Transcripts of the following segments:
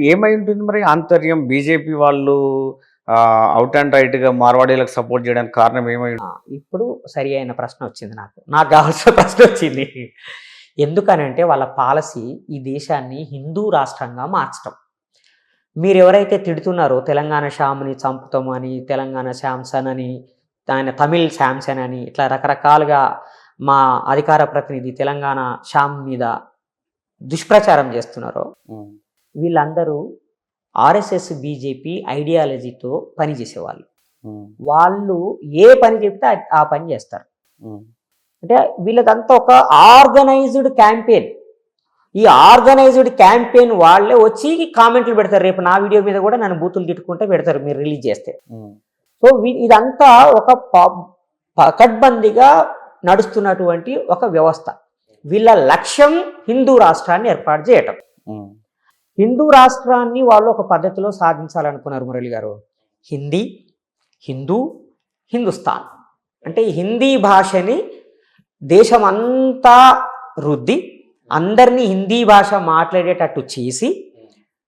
ఏమై ఉంటుంది మరి ఆంతర్యం? బీజేపీ వాళ్ళు అవుట్ అండ్ రైట్‌గా మార్వాడీలకు సపోర్ట్ చేయడానికి కారణం ఏమై ఇప్పుడు సరి అయిన ప్రశ్న వచ్చింది నాకు. నాకు కావాల్సిన ప్రశ్న వచ్చింది. ఎందుకనంటే వాళ్ళ పాలసీ ఈ దేశాన్ని హిందూ రాష్ట్రంగా మార్చటం. మీరెవరైతే తిడుతున్నారో తెలంగాణ శ్యామ్‌ని చంపుతామని, తెలంగాణ శాంసన్ అని, ఆయన తమిళ్ శాంసన్ అని ఇట్లా రకరకాలుగా మా అధికార ప్రతినిధి తెలంగాణ శ్యామ్ మీద దుష్ప్రచారం చేస్తున్నారో హ్మ్. వీళ్ళందరూ ఆర్ఎస్ఎస్, బీజేపీ ఐడియాలజీతో పనిచేసేవాళ్ళు. హ్మ్. వాళ్ళు ఏ పని చెప్తే ఆ పని చేస్తారు. హ్మ్. అంటే వీళ్ళదంతా ఒక ఆర్గనైజ్డ్ క్యాంపెయిన్. ఈ ఆర్గనైజ్డ్ క్యాంపెయిన్ వాళ్ళే వచ్చి కామెంట్లు పెడతారు. రేపు నా వీడియో మీద కూడా నన్ను బూతులు తిట్టుకుంటే పెడతారు మీరు రిలీజ్ చేస్తే. హ్మ్. సో ఇదంతా ఒక పకడ్బందీగా నడుస్తున్నటువంటి ఒక వ్యవస్థ. వీళ్ళ లక్ష్యం హిందూ రాష్ట్రాన్ని ఏర్పాటు చేయటం. హ్మ్. హిందూ రాష్ట్రాన్ని వాళ్ళు ఒక పద్ధతిలో సాధించాలనుకున్నారు మురళి గారు. హిందీ, హిందూ, హిందుస్థాన్ అంటే హిందీ భాషని దేశమంతా రుద్ది అందరినీ హిందీ భాష మాట్లాడేటట్టు చేసి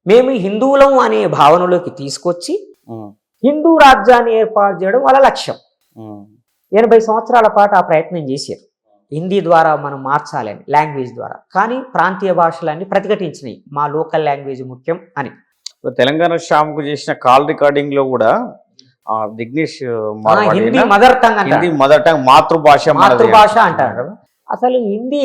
మేము హిందువులం అనే భావనలోకి తీసుకొచ్చి హ్మ్. హిందూ రాజ్యాన్ని ఏర్పాటు చేయడం వాళ్ళ లక్ష్యం. హ్మ్. 80 సంవత్సరాల పాటు ఆ ప్రయత్నం చేశారు. హిందీ ద్వారా మనం మార్చాలని లాంగ్వేజ్ ద్వారా. కానీ ప్రాంతీయ భాషలన్నీ ప్రతిఘటించినాయి. మా లోకల్ లాంగ్వేజ్ ముఖ్యం అని. తెలంగాణ శ్యామ్‌కు చేసిన కాల్ రికార్డింగ్‌లో కూడా విఘ్నేష్ హిందీ మార్వాడీనా? మదర్ టంగ్ హిందీ అంటారు. మదర్ టంగ్ మాతృభాష మనది మాతృభాష అంటారు అంటారు. కదా? అసలు హిందీ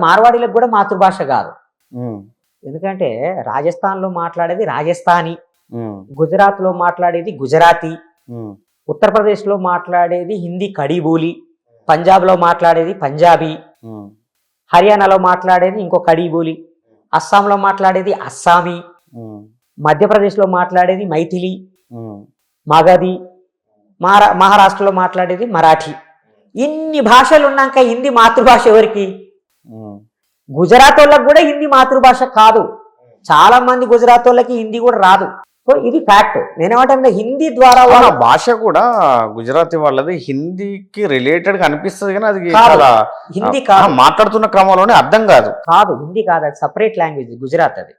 మార్వాడీలకు కూడా మాతృభాష కాదు. హ్మ్. ఎందుకంటే రాజస్థాన్లో మాట్లాడేది రాజస్థానీ, హ్మ్. గుజరాత్లో మాట్లాడేది గుజరాతీ, హ్మ్. ఉత్తరప్రదేశ్లో మాట్లాడేది హిందీ కడీబోలి, పంజాబ్లో మాట్లాడేది పంజాబీ, హ్మ్. హర్యానాలో మాట్లాడేది ఇంకో కడీబోలి, అస్సాంలో మాట్లాడేది అస్సామీ, హ్మ్. మధ్యప్రదేశ్లో మాట్లాడేది మైథిలి, హ్మ్. మగధి, మహారాష్ట్రలో మాట్లాడేది మరాఠీ. ఇన్ని భాషలు ఉన్నాక హిందీ మాతృభాష ఎవరికి? హ్మ్. గుజరాత్ వాళ్ళకి కూడా హిందీ మాతృభాష కాదు. చాలా మంది గుజరాత్ వాళ్ళకి హిందీ కూడా రాదు. సో ఇది ఫ్యాక్ట్. నేనేమంటే హిందీ ద్వారా ఆ వాళ్ళ భాష కూడా గుజరాతీ వాళ్ళది హిందీకి రిలేటెడ్ గా అనిపిస్తుంది కానీ అది కాదు. చాలా హిందీ కాదు. మాట్లాడుతున్న క్రమంలోనే అర్థం కాదు. హిందీ కాదు, అది సపరేట్ లాంగ్వేజ్ గుజరాత్ అది.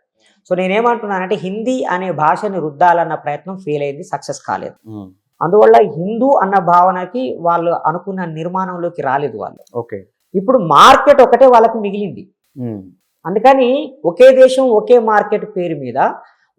సో నేనేమంటున్నానంటే హిందీ అనే భాషని రుద్దాలన్న ప్రయత్నం ఫెయిల్ అయింది, సక్సెస్ కాలేదు. హ్మ్. అందువల్ల హిందూ అన్న భావనకి వాళ్ళు అనుకున్న నిర్మాణంలోకి రాలేదు వాళ్ళు. ఓకే. ఇప్పుడు మార్కెట్ ఒకటే వాళ్ళకి మిగిలింది. హ్మ్. అందుకని ఒకే దేశం ఒకే మార్కెట్ పేరు మీద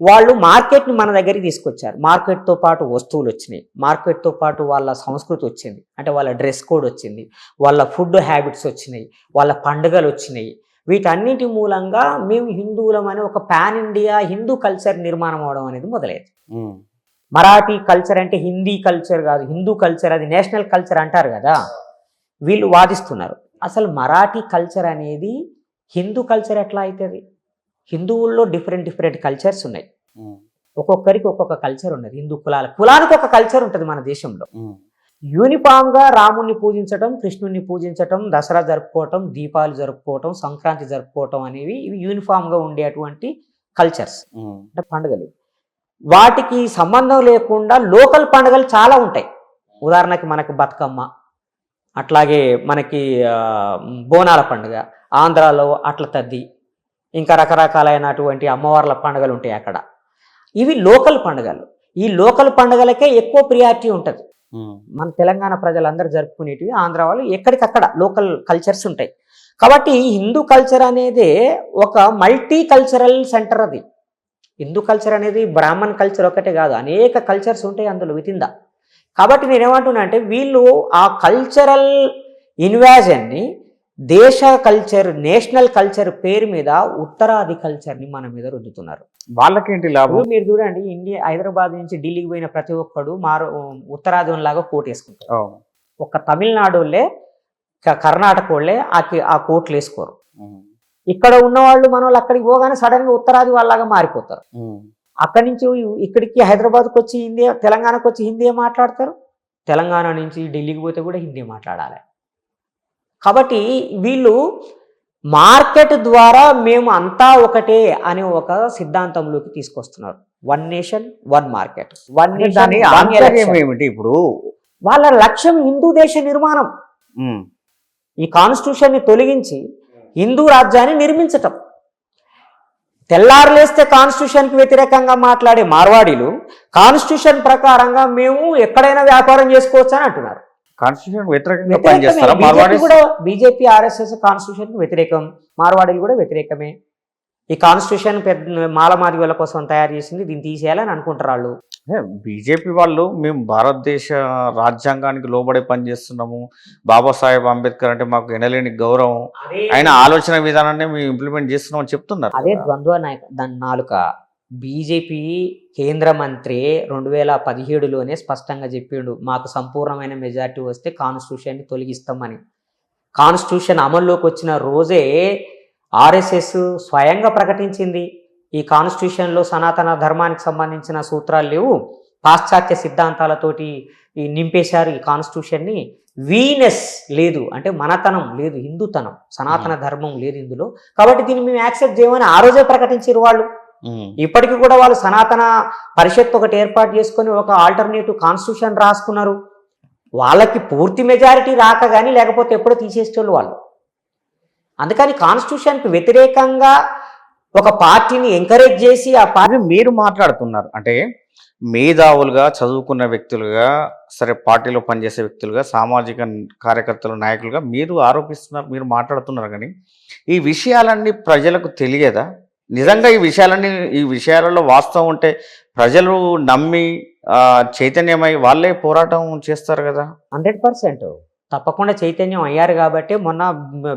వాళ్ళు మార్కెట్ని మన దగ్గరికి తీసుకొచ్చారు. మార్కెట్తో పాటు వస్తువులు వచ్చినాయి, మార్కెట్తో పాటు వాళ్ళ సంస్కృతి వచ్చింది, అంటే వాళ్ళ డ్రెస్ కోడ్ వచ్చింది, వాళ్ళ ఫుడ్ హ్యాబిట్స్ వచ్చినాయి, వాళ్ళ పండుగలు వచ్చినాయి. వీటన్నిటి మూలంగా మేము హిందువులం అనే ఒక పాన్ ఇండియా హిందూ కల్చర్ నిర్మాణం అవడం అనేది మొదలైంది. హ్మ్. మరాఠీ కల్చర్ అంటే హిందీ కల్చర్ కాదు, హిందూ కల్చర్, అది నేషనల్ కల్చర్ అంటారు కదా. వీళ్ళు వాదిస్తున్నారు అసలు మరాఠీ కల్చర్ అనేది హిందూ కల్చర్ ఎట్లా అవుతుంది? హిందువుల్లో డిఫరెంట్ కల్చర్స్ ఉన్నాయి. హ్మ్. ఒక్కొక్కరికి ఒక్కొక్క కల్చర్ ఉన్నది. హిందూ కులానికి ఒక కల్చర్ ఉంటుంది మన దేశంలో. హ్మ్. యూనిఫామ్గా రాముణ్ణి పూజించటం, కృష్ణుణ్ణి పూజించటం, దసరా జరుపుకోవటం, దీపావళి జరుపుకోవటం, సంక్రాంతి జరుపుకోవటం అనేవి ఇవి యూనిఫామ్గా ఉండేటువంటి కల్చర్స్, హ్మ్. అంటే పండుగలు. వాటికి సంబంధం లేకుండా లోకల్ పండుగలు చాలా ఉంటాయి. ఉదాహరణకి మనకి బతుకమ్మ, అట్లాగే మనకి బోనాల పండుగ, ఆంధ్రాలో అట్ల తద్ది, ఇంకా రకరకాలైనటువంటి అమ్మవార్ల పండుగలు ఉంటాయి అక్కడ. ఇవి లోకల్ పండుగలు. ఈ లోకల్ పండుగలకే ఎక్కువ ప్రియారిటీ ఉంటుంది. హ్మ్. మన తెలంగాణ ప్రజలందరూ జరుపుకునేటివి ఆంధ్ర వాళ్ళు ఎక్కడికక్కడ లోకల్ కల్చర్స్ ఉంటాయి. కాబట్టి హిందూ కల్చర్ అనేది ఒక మల్టీ కల్చరల్ సెంటర్. అది హిందూ కల్చర్ అనేది బ్రాహ్మణ్ కల్చర్ ఒకటే కాదు, అనేక కల్చర్స్ ఉంటాయి అందులో వితింద. కాబట్టి నేనేమంటున్నా అంటే వీళ్ళు ఆ కల్చరల్ ఇన్వాజన్ని దేశ కల్చర్, నేషనల్ కల్చర్ పేరు మీద ఉత్తరాది కల్చర్ని మన మీద రుద్దుతున్నారు. వాళ్ళకేంటి లాభం? ఇప్పుడు మీరు చూడండి, హైదరాబాద్ నుంచి ఢిల్లీకి పోయిన ప్రతి ఒక్కడు ఉత్తరాది లాగా కోట్ వేసుకుంటారు. అవును. ఒక తమిళనాడు వాళ్ళే, కర్ణాటక వాళ్ళే ఆ కోట్లు వేసుకోరు. హ్మ్. ఇక్కడ ఉన్న వాళ్ళు మన వాళ్ళు అక్కడికి పోగానే సడన్ గా ఉత్తరాది వాళ్ళలాగా మారిపోతారు. హ్మ్. అక్కడి నుంచి ఇక్కడికి హైదరాబాద్కి వచ్చి హిందీ, తెలంగాణకు వచ్చి హిందీ మాట్లాడతారు. తెలంగాణ నుంచి ఢిల్లీకి పోతే కూడా హిందీ మాట్లాడాలి. కాబట్టి వీళ్ళు మార్కెట్ ద్వారా మేము అంతా ఒకటే అనే ఒక సిద్ధాంతంలోకి తీసుకొస్తున్నారు. One nation one market, one nation దాని వన్ ఆంతర్యం ఎలక్షన్. ఏమిటి ఇప్పుడు? వాళ్ళ లక్ష్యం హిందూ దేశ నిర్మాణం. హ్మ్. ఈ కాన్స్టిట్యూషన్ని తొలగించి హిందూ రాజ్యాన్ని నిర్మించటం. తెల్లారులేస్తే కాన్స్టిట్యూషన్కి వ్యతిరేకంగా మాట్లాడే మార్వాడీలు కాన్స్టిట్యూషన్ ప్రకారంగా మేము ఎక్కడైనా వ్యాపారం చేసుకోవచ్చు అని అంటున్నారు. కాన్స్టిట్యూషన్ వ్యతిరేకంగా పనిచేస్తారా బీజేపీ మార్వాడీస్? కూడా బీజేపీ ఆర్ఎస్ఎస్ కాన్స్టిట్యూషన్ వ్యతిరేకం, మార్వాడీలు కూడా వ్యతిరేకమే. ఈ కాన్స్టిట్యూషన్ పెద్ద మాలమాదిగల కోసం తయారు చేసింది, దీన్ని తీసేయాలని అనుకుంటారు వాళ్ళు. బీజేపీ వాళ్ళు మేము భారతదేశ రాజ్యాంగానికి లోబడే పనిచేస్తున్నాము, బాబాసాహెబ్ అంబేద్కర్ అంటే మాకు ఎనలేని గౌరవం, ఆయన ఆలోచన విధానాన్ని మేము ఇంప్లిమెంట్ చేస్తున్నాం అని చెప్తున్నారు. అదే ద్వంద్వ దాని నాలుక. బీజేపీ కేంద్ర మంత్రి 2017లోనే స్పష్టంగా చెప్పిండు, మాకు సంపూర్ణమైన మెజారిటీ వస్తే కాన్స్టిట్యూషన్ని తొలగిస్తామని. కాన్స్టిట్యూషన్ అమల్లోకి వచ్చిన రోజే ఆర్ఎస్ఎస్ స్వయంగా ప్రకటించింది, ఈ కాన్స్టిట్యూషన్లో సనాతన ధర్మానికి సంబంధించిన సూత్రాలు లేవు, పాశ్చాత్య సిద్ధాంతాలతోటి ఈ నింపేశారు ఈ కాన్స్టిట్యూషన్ని, వీనెస్ లేదు అంటే మనతనం లేదు, హిందూతనం సనాతన ధర్మం లేదు ఇందులో, కాబట్టి దీన్ని మేము యాక్సెప్ట్ చేయమని ఆ రోజే ప్రకటించారు వాళ్ళు. ఇప్పటికీ కూడా వాళ్ళు సనాతన పరిషత్ ఒకటి ఏర్పాటు చేసుకొని ఒక ఆల్టర్నేటివ్ కాన్స్టిట్యూషన్ రాసుకున్నారు. వాళ్ళకి పూర్తి మెజారిటీ రాక కానీ లేకపోతే ఎప్పుడో తీసేసేవాళ్ళు వాళ్ళు. అందుకని కాన్స్టిట్యూషన్కి వ్యతిరేకంగా ఒక పార్టీని ఎంకరేజ్ చేసి ఆ పార్టీ మీరు మాట్లాడుతున్నారు అంటే మేధావులుగా చదువుకున్న వ్యక్తులుగా, సరే పార్టీలో పనిచేసే వ్యక్తులుగా, సామాజిక కార్యకర్తలు, నాయకులుగా మీరు ఆరోపిస్తున్నారు, మీరు మాట్లాడుతున్నారు. కానీ ఈ విషయాలన్నీ ప్రజలకు తెలియదా? నిజంగా ఈ విషయాలలో వాస్తవం ఉంటే ప్రజలు నమ్మి చైతన్యమై వాళ్ళే పోరాటం చేస్తారు కదా. 100% తప్పకుండా చైతన్యం అయ్యారు కాబట్టి మొన్న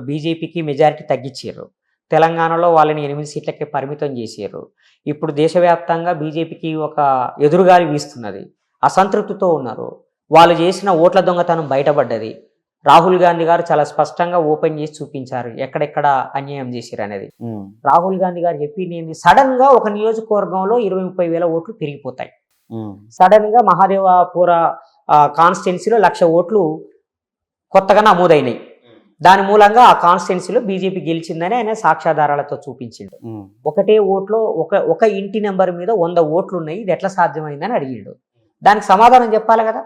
బీజేపీకి మెజారిటీ తగ్గించారు, తెలంగాణలో వాళ్ళని 8 సీట్లకే పరిమితం చేశారు. ఇప్పుడు దేశవ్యాప్తంగా బీజేపీకి ఒక ఎదురుగాలి వీస్తున్నది, అసంతృప్తితో ఉన్నారు. వాళ్ళు చేసిన ఓట్ల దొంగతనం బయటపడ్డది. రాహుల్ గాంధీ గారు చాలా స్పష్టంగా ఓపెన్ చేసి చూపించారు ఎక్కడెక్కడ అన్యాయం చేశారు అనేది. రాహుల్ గాంధీ గారు చెప్పింది ఏంది, సడన్ గా ఒక నియోజకవర్గంలో 20-30 వేల ఓట్లు పెరిగిపోతాయి. సడన్ గా మహాదేవపుర కాన్స్టిట్యున్సీలో 1,00,000 ఓట్లు కొత్తగా నమోదైనాయి. దాని మూలంగా ఆ కాన్స్టిట్యున్సీలో బీజేపీ గెలిచిందని ఆయన సాక్ష్యాధారాలతో చూపించిండు. ఒకటే ఓట్లో ఒక ఇంటి నెంబర్ మీద 100 ఓట్లు ఉన్నాయి, ఇది ఎట్లా సాధ్యమైందని అడిగిండు. దానికి సమాధానం చెప్పాలి కదా.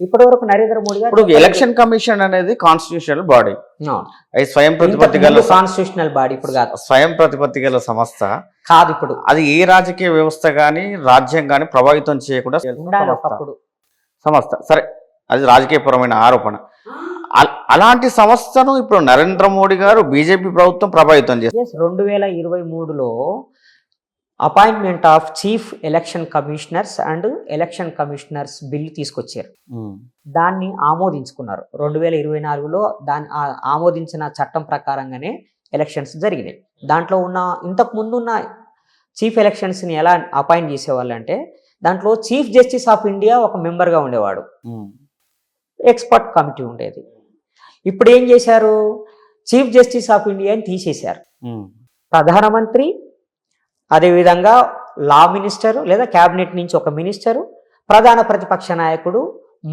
ఇప్పటి వరకు నరేంద్ర మోడీ గారు ఎలక్షన్ కమిషన్ అనేది కాన్స్టిట్యూషనల్ బాడీ, స్వయం ప్రతిపత్తి గల కాన్స్టిట్యూషనల్ బాడీ, ఇప్పుడు కాదు, స్వయం ప్రతిపత్తి గల సంస్థ కాదు. ఇప్పుడు అది ఏ రాజకీయ వ్యవస్థ కానీ రాజ్యం కానీ ప్రభావితం చేయకుండా ఉండాలి ఒకప్పుడు సంస్థ. సరే, అది రాజకీయపరమైన ఆరోపణ. అలాంటి సంస్థను ఇప్పుడు నరేంద్ర మోడీ గారు బీజేపీ ప్రభుత్వం ప్రభావితం చేస్తారు. 2023లో appointment of chief election commissioners and election commissioners bill తీసుకొచ్చారు, దాన్ని ఆమోదించుకున్నారు. 2024లో దాన్ని ఆమోదించిన చట్టం ప్రకారంగానే ఎలక్షన్స్ జరిగినాయి. దాంట్లో ఉన్న ఇంతకు ముందున్న చీఫ్ ఎలక్షన్స్ని ఎలా అపాయింట్ చేసేవాళ్ళు అంటే, దాంట్లో చీఫ్ జస్టిస్ ఆఫ్ ఇండియా ఒక మెంబర్గా ఉండేవాడు, ఎక్స్పర్ట్ కమిటీ ఉండేది. ఇప్పుడు ఏం చేశారు, చీఫ్ జస్టిస్ ఆఫ్ ఇండియాని తీసేశారు. ప్రధానమంత్రి, అదేవిధంగా లా మినిస్టరు లేదా క్యాబినెట్ నుంచి ఒక మినిస్టరు, ప్రధాన ప్రతిపక్ష నాయకుడు,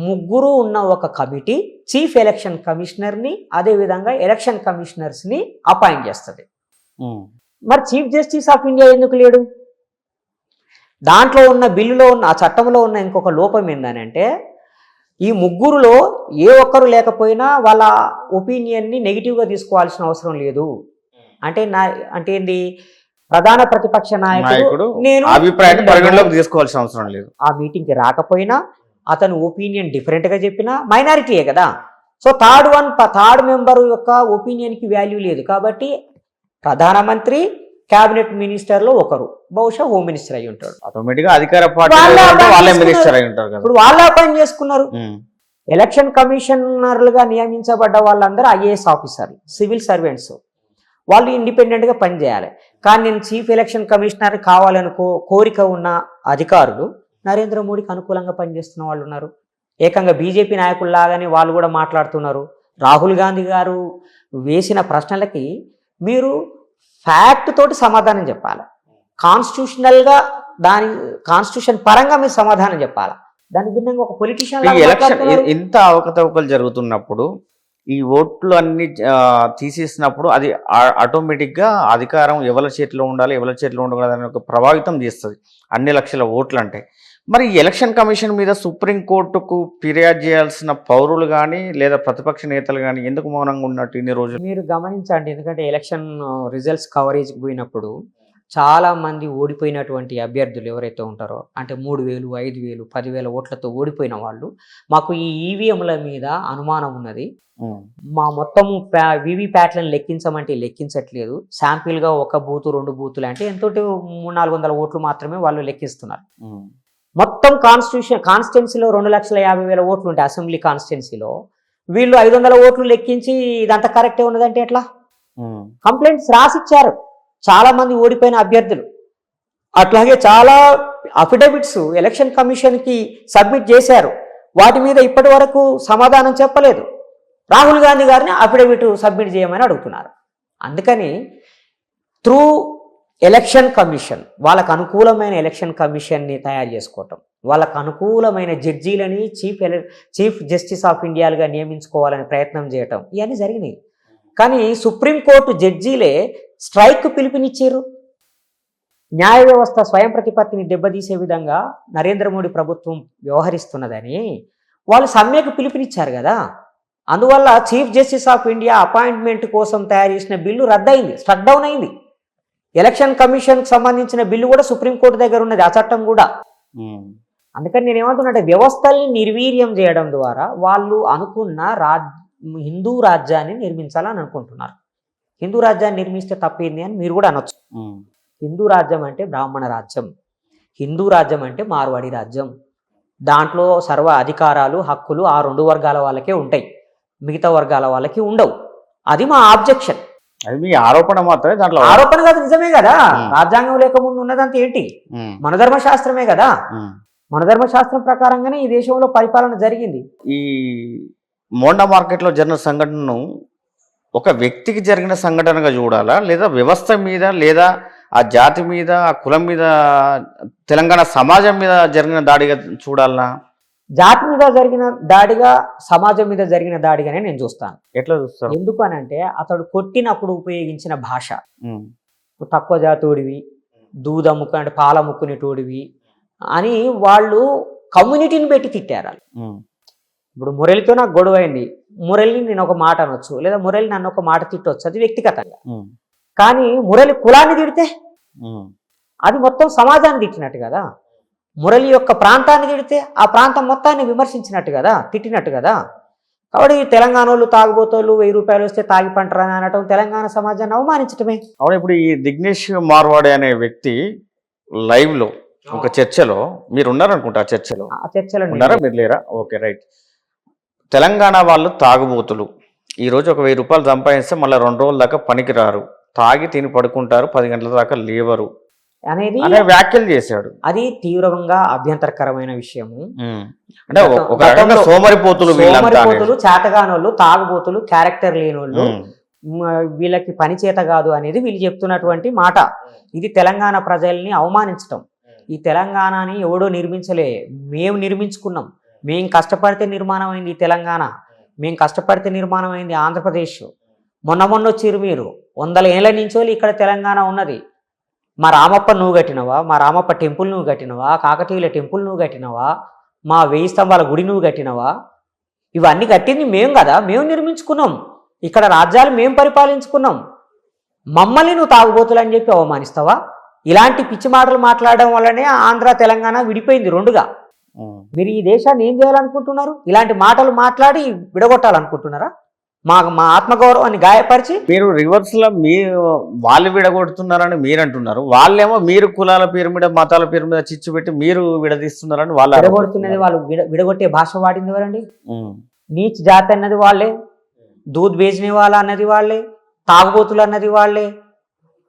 ముగ్గురు ఉన్న ఒక కమిటీ చీఫ్ ఎలక్షన్ కమిషనర్ని అదేవిధంగా ఎలక్షన్ కమిషనర్స్ని అపాయింట్ చేస్తుంది. మరి చీఫ్ జస్టిస్ ఆఫ్ ఇండియా ఎందుకు లేడు? దాంట్లో ఉన్న బిల్లులో ఉన్న ఆ చట్టంలో ఉన్న ఇంకొక లోపం ఏంటంటే, ఈ ముగ్గురులో ఏ ఒక్కరు లేకపోయినా వాళ్ళ ఒపీనియన్ని నెగిటివ్గా తీసుకోవాల్సిన అవసరం లేదు. అంటే ఏంది, ప్రధాన ప్రతిపక్ష నాయకుడు నేను అభిప్రాయాన్ని పరిగణలోకి తీసుకోవాల్సిన అవసరం లేదు. ఆ మీటింగ్కి రాకపోయినా అతను ఒపీనియన్ డిఫరెంట్గా చెప్పినా మైనారిటీయే కదా. సో థర్డ్ మెంబర్ యొక్క ఒపీనియన్కి వాల్యూ లేదు. కాబట్టి ప్రధానమంత్రి, క్యాబినెట్ మినిస్టర్లో ఒకరు, బహుశా హోమ్ మినిస్టర్ అయి ఉంటాడు. ఆటోమేటిక్గా అధికార పార్టీ మినిస్టర్ అయి ఉంటారు. ఇప్పుడు వాళ్ళు అపాయింట్ చేసుకున్నారు. ఎలక్షన్ కమిషనర్లుగా నియమించబడ్డ వాళ్ళందరూ ఐఏఎస్ ఆఫీసర్లు, సివిల్ సర్వెంట్స్, వాళ్ళు ఇండిపెండెంట్గా పనిచేయాలి. కానీ నేను చీఫ్ ఎలక్షన్ కమిషనర్ కావాలని కోరిక ఉన్న అధికారులు నరేంద్ర మోడీకి అనుకూలంగా పనిచేస్తున్న వాళ్ళు ఉన్నారు. ఏకంగా బీజేపీ నాయకుల్లాగానే వాళ్ళు కూడా మాట్లాడుతున్నారు. రాహుల్ గాంధీ గారు వేసిన ప్రశ్నలకి మీరు ఫ్యాక్ట్ తోటి సమాధానం చెప్పాలి, కాన్స్టిట్యూషనల్గా కాన్స్టిట్యూషన్ పరంగా మీరు సమాధానం చెప్పాలి. దాని భిన్నంగా ఒక పొలిటీషియన్ ఎలక్షన్ ఇంత అవకతవకలు జరుగుతున్నప్పుడు ఈ ఓట్లు అన్ని తీసేసినప్పుడు అది ఆటోమేటిక్గా అధికారం ఎవరి చేతిలో ఉండాలి, ఎవరి చేతిలో ఉండకూడదు అని ఒక ప్రభావితం చేస్తుంది అన్ని లక్షల ఓట్లు అంటే. మరి ఎలక్షన్ కమిషన్ మీద సుప్రీంకోర్టుకు ఫిర్యాదు చేయాల్సిన పౌరులు కానీ లేదా ప్రతిపక్ష నేతలు కానీ ఎందుకు మౌనంగా ఉన్నట్టు ఇన్ని రోజులు? మీరు గమనించండి, ఎందుకంటే ఎలక్షన్ రిజల్ట్స్ కవరేజ్కి పోయినప్పుడు చాలా మంది ఓడిపోయినటువంటి అభ్యర్థులు ఎవరైతే ఉంటారో అంటే 3,000, 5,000, 10,000 ఓట్లతో ఓడిపోయిన వాళ్ళు మాకు ఈ ఈవీఎంల మీద అనుమానం ఉన్నది. మా మొత్తం వీవీప్యాట్లను లెక్కించమంటే లెక్కించట్లేదు. శాంపిల్గా ఒక బూతు 2 బూతులు అంటే ఎంతో 300-400 ఓట్లు మాత్రమే వాళ్ళు లెక్కిస్తున్నారు. మొత్తం కాన్స్టిట్యున్సీలో 2,50,000 ఓట్లు ఉంటాయి. అసెంబ్లీ కాన్స్టిట్యున్సీలో వీళ్ళు 500 ఓట్లు లెక్కించి ఇదంతా కరెక్టే ఉన్నదంటే ఎట్లా? కంప్లైంట్స్ రాసిచ్చారు చాలా మంది ఓడిపోయిన అభ్యర్థులు. అట్లాగే చాలా అఫిడవిట్స్ ఎలక్షన్ కమిషన్కి సబ్మిట్ చేశారు. వాటి మీద ఇప్పటి వరకు సమాధానం చెప్పలేదు. రాహుల్ గాంధీ గారిని అఫిడవిట్ సబ్మిట్ చేయమని అడుగుతున్నారు. అందుకని త్రూ ఎలక్షన్ కమిషన్ వాళ్ళకు అనుకూలమైన ఎలక్షన్ కమిషన్ని తయారు చేసుకోవటం, వాళ్ళకు అనుకూలమైన జడ్జీలని చీఫ్ జస్టిస్ ఆఫ్ ఇండియాలుగా నియమించుకోవాలని ప్రయత్నం చేయటం ఇవన్నీ జరిగినాయి. కానీ సుప్రీంకోర్టు జడ్జీలే స్ట్రైక్ పిలుపునిచ్చారు. న్యాయ వ్యవస్థ స్వయం ప్రతిపత్తిని దెబ్బతీసే విధంగా నరేంద్ర మోడీ ప్రభుత్వం వ్యవహరిస్తున్నదని వాళ్ళు సమ్మెకు పిలుపునిచ్చారు కదా. అందువల్ల chief justice of India appointment కోసం తయారు చేసిన బిల్లు రద్దయింది, స్ట్రక్ డౌన్ అయింది. ఎలక్షన్ కమిషన్కి సంబంధించిన బిల్లు కూడా సుప్రీంకోర్టు దగ్గర ఉన్నది, ఆ చట్టం కూడా. అందుకని నేను ఏమంటున్నానంటే వ్యవస్థల్ని నిర్వీర్యం చేయడం ద్వారా వాళ్ళు అనుకున్న హిందూ రాజ్యాన్ని నిర్మించాలని అనుకుంటున్నారు. హిందూ రాజ్యాన్ని నిర్మిస్తే తప్పేంది అని మీరు కూడా అనొచ్చు. హిందూ రాజ్యం అంటే బ్రాహ్మణ రాజ్యం, హిందూ రాజ్యం అంటే మార్వాడి రాజ్యం. దాంట్లో సర్వ అధికారాలు హక్కులు ఆ 2 వర్గాల వాళ్ళకే ఉంటాయి, మిగతా వర్గాల వాళ్ళకి ఉండవు. అది మా ఆబ్జెక్షన్. అది మీ ఆరోపణ మాత్రమే, దాంట్లో ఆరోపణ కాదు, నిజమే కదా. రాజ్యాంగం లేకముందు ఉన్నదంతా ఏంటి? మన ధర్మశాస్త్రమే కదా. మన ధర్మశాస్త్రం ప్రకారంగానే ఈ దేశంలో పరిపాలన జరిగింది. ఈ మోండా మార్కెట్లో జరిగిన సంఘటనను ఒక వ్యక్తికి జరిగిన సంఘటనగా చూడాలా, లేదా వ్యవస్థ మీద, లేదా ఆ జాతి మీద, ఆ కులం మీద, తెలంగాణ సమాజం మీద జరిగిన దాడిగా చూడాలనా? జాతి మీద జరిగిన దాడిగా, సమాజం మీద జరిగిన దాడిగానే నేను చూస్తాను. ఎట్లా చూస్తాను? ఎందుకు అని అంటే అతడు కొట్టినప్పుడు ఉపయోగించిన భాష, తక్కువ జాతోడివి, దూద ముక్కు అంటే పాల ముక్కునేటోడివి అని వాళ్ళు కమ్యూనిటీని పెట్టి తిట్టారు. ఇప్పుడు మురళితో నాకు గొడవ అయింది, మురళిని నేను ఒక మాట అనొచ్చు, లేదా మురళి నన్ను ఒక మాట తిట్టవచ్చు, అది వ్యక్తిగతంగా. కానీ మురళి కులాన్ని తిడితే అది మొత్తం సమాజాన్ని తిట్టినట్టు కదా. మురళి యొక్క ప్రాంతాన్ని తిడితే ఆ ప్రాంతం మొత్తాన్ని విమర్శించినట్టు కదా, తిట్టినట్టు కదా. కాబట్టి తెలంగాణ వాళ్ళు తాగుబోతోళ్ళు 1000 రూపాయలు వస్తే తాగి పంటరని అనటం తెలంగాణ సమాజాన్ని అవమానించటమే. అవును. ఇప్పుడు ఈ దిగ్నేష్ మార్వాడే అనే వ్యక్తి లైవ్ లో ఒక చర్చలో మీరు ఉన్నారనుకుంటా, ఆ చర్చలో ఉన్నారా, మీరు లేరా? Okay, right. తెలంగాణ వాళ్ళు తాగుబోతులు, ఈరోజు ఒక 1000 రూపాయలు సంపాదిస్తే మళ్ళీ 2 రోజుల దాకా పనికి రారు, తాగి తిని పడుకుంటారు, 10 గంటల దాకా లేవరు అనేది వ్యాఖ్యలు చేశాడు. అది తీవ్రంగా అభ్యంతరకరమైన విషయము. అంటే ఒక రకంగా సోమరిపోతులు, చేతగానోళ్ళు, తాగుబోతులు, క్యారెక్టర్ లేనోళ్ళు, వీళ్ళకి పని చేత కాదు అనేది వీళ్ళు చెప్తున్నటువంటి మాట. ఇది తెలంగాణ ప్రజల్ని అవమానించటం. ఈ తెలంగాణని ఎవడో నిర్మించలే, మేము నిర్మించుకున్నాం. మేము కష్టపడితే నిర్మాణం అయింది ఈ తెలంగాణ, మేము కష్టపడితే నిర్మాణం అయింది ఆంధ్రప్రదేశ్. మొన్న వచ్చారు మీరు, 100 ఏళ్ల నుంచో ఇక్కడ తెలంగాణ ఉన్నది. మా రామప్ప నువ్వు కట్టినవా, మా రామప్ప టెంపుల్ నువ్వు కట్టినవా, కాకతీయుల టెంపుల్ నువ్వు కట్టినవా, మా 1000 స్తంభాల గుడి నువ్వు కట్టినవా? ఇవన్నీ కట్టింది మేము కదా, మేము నిర్మించుకున్నాం. ఇక్కడ రాజ్యాలు మేము పరిపాలించుకున్నాం. మమ్మల్ని నువ్వు తాగుబోతులు అని చెప్పి అవమానిస్తావా? ఇలాంటి పిచ్చి మాటలు మాట్లాడడం వల్లనే ఆంధ్ర తెలంగాణ విడిపోయింది 2గా. మీరు ఈ దేశాన్ని ఏం చేయాలనుకుంటున్నారు? ఇలాంటి మాటలు మాట్లాడి విడగొట్టాలనుకుంటున్నారా? మా ఆత్మగౌరవాన్ని గాయపరిచి మీరు రివర్స్ లో వాళ్ళు విడగొడుతున్నారని మీరు అంటున్నారు, వాళ్ళేమో మీరు కులాల పేరు మీద, మతాల పేరు మీద చిచ్చు పెట్టి మీరు విడదీస్తున్నారని వాళ్ళు విడగొడుతున్నది. వాళ్ళు విడగొట్టే భాష వాడింది ఎవరండి? నీచ్ జాతి అన్నది వాళ్ళే, దూద్ బేజ్నే వాళ్ళ అన్నది వాళ్ళే, తాగుబోతులు అన్నది వాళ్ళే.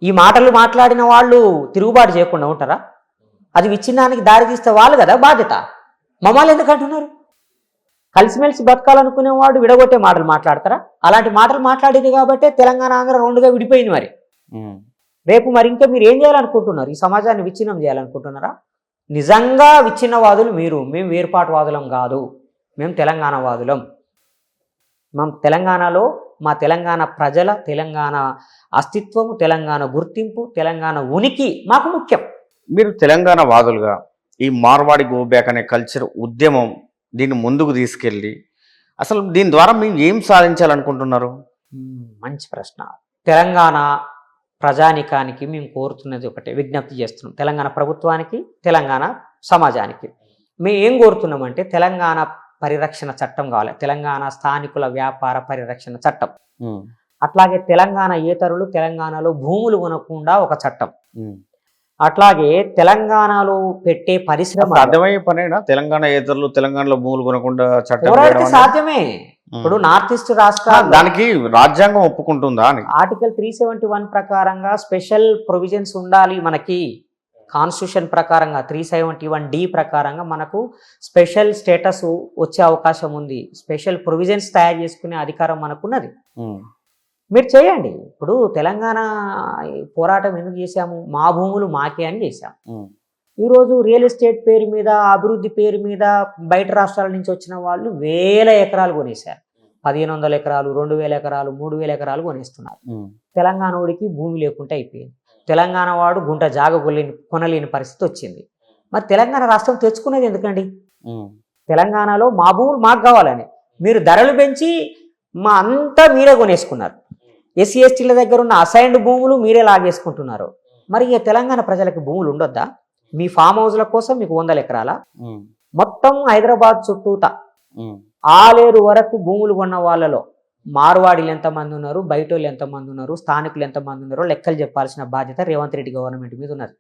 ఈ మాటలు మాట్లాడిన వాళ్ళు తిరుగుబాటు చేయకుండా ఉంటారా? అది విచ్ఛిన్నానికి దారి తీస్తే వాళ్ళు కదా బాధ్యత. మమ్మల్ని ఎందుకు అంటున్నారు? కలిసిమెలిసి బతకాలనుకునేవాడు విడగొట్టే మాటలు మాట్లాడతారా? అలాంటి మాటలు మాట్లాడేది కాబట్టే తెలంగాణ ఆంధ్ర 2గా విడిపోయింది. మరి రేపు మరి ఇంకా మీరు ఏం చేయాలనుకుంటున్నారు? ఈ సమాజాన్ని విచ్ఛిన్నం చేయాలనుకుంటున్నారా? నిజంగా విచ్ఛిన్నవాదులు మీరు, మేము వేర్పాటువాదులం కాదు, మేము తెలంగాణవాదులం. మేము తెలంగాణలో మా తెలంగాణ ప్రజల, తెలంగాణ అస్తిత్వము, తెలంగాణ గుర్తింపు, తెలంగాణ ఉనికి మాకు ముఖ్యం. మీరు తెలంగాణ వాదులుగా ఈ మార్వాడి గో బ్యాక్ అనే కల్చర్ ఉద్యమం దీన్ని ముందుకు తీసుకెళ్ళి అసలు దీని ద్వారా మేము ఏం సాధించాలనుకుంటున్నారు? మంచి ప్రశ్న. తెలంగాణ ప్రజానికానికి మేము కోరుతున్నది ఒకటే, విజ్ఞప్తి చేస్తున్నాం తెలంగాణ ప్రభుత్వానికి, తెలంగాణ సమాజానికి. మేము ఏం కోరుతున్నామంటే తెలంగాణ పరిరక్షణ చట్టం కావాలి, తెలంగాణ స్థానికుల వ్యాపార పరిరక్షణ చట్టం. ఉమ్, అట్లాగే తెలంగాణ ఏతరులు తెలంగాణలో భూములు కొనకుండా ఒక చట్టం. ఉమ్. అట్లాగే తెలంగాణలో పెట్టే పరిశ్రమ సాధ్యమయ్యే పనేనా తెలంగాణ ఏతరులు తెలంగాణలో భూములు కొనకుండా చట్టం పోరాడితే చేయడం అనేది? సాధ్యమే. ఇప్పుడు నార్త్ ఈస్ట్ రాష్ట్రాలు దానికి రాజ్యాంగం ఒప్పుకుంటుందా అని? ఆర్టికల్ 371 ప్రకారంగా స్పెషల్ ప్రొవిజన్స్ ఉండాలి మనకి. కాన్స్టిట్యూషన్ ప్రకారంగా 371D ప్రకారంగా మనకు స్పెషల్ స్టేటస్ వచ్చే అవకాశం ఉంది, స్పెషల్ ప్రొవిజన్స్ తయారు చేసుకునే అధికారం మనకున్నది. ఉమ్, మీరు చేయండి. ఇప్పుడు తెలంగాణ పోరాటం ఎందుకు చేశాము? మా భూములు మాకే అని చేశాం. ఉమ్, ఈరోజు రియల్ ఎస్టేట్ పేరు మీద, అభివృద్ధి పేరు మీద బయట రాష్ట్రాల నుంచి వచ్చిన వాళ్ళు వేల ఎకరాలు కొనేశారు. 1500 ఎకరాలు, 2000 ఎకరాలు, 3000 ఎకరాలు కొనేస్తున్నారు. ఉమ్, తెలంగాణ వాడికి భూమి లేకుండా అయిపోయింది. తెలంగాణ వాడు గుంట జాగ కొనలేని పరిస్థితి వచ్చింది. మరి తెలంగాణ రాష్ట్రం తెచ్చుకునేది ఎందుకండి? ఉమ్, తెలంగాణలో మా భూములు మాకు కావాలని మీరు ధరలు పెంచి మా అంతా మీరే కొనేసుకున్నారు. ఎస్సీ ఎస్టీల దగ్గర ఉన్న అసైన్డ్ భూములు మీరే లాగేసుకుంటున్నారు. మరి ఇక తెలంగాణ ప్రజలకు భూములు ఉండొద్దా? మీ ఫామ్ హౌస్ల కోసం మీకు 100 ఎకరాల ఉమ్, మొత్తం హైదరాబాద్ చుట్టూతా ఉమ్, ఆలేరు వరకు భూములు కొన్న వాళ్ళలో మార్వాడీలు ఎంతమంది ఉన్నారు, బయటోళ్ళు ఎంతమంది ఉన్నారు, స్థానికులు ఎంతమంది ఉన్నారో లెక్కలు చెప్పాల్సిన బాధ్యత రేవంత్ రెడ్డి గవర్నమెంట్ మీద ఉన్నది.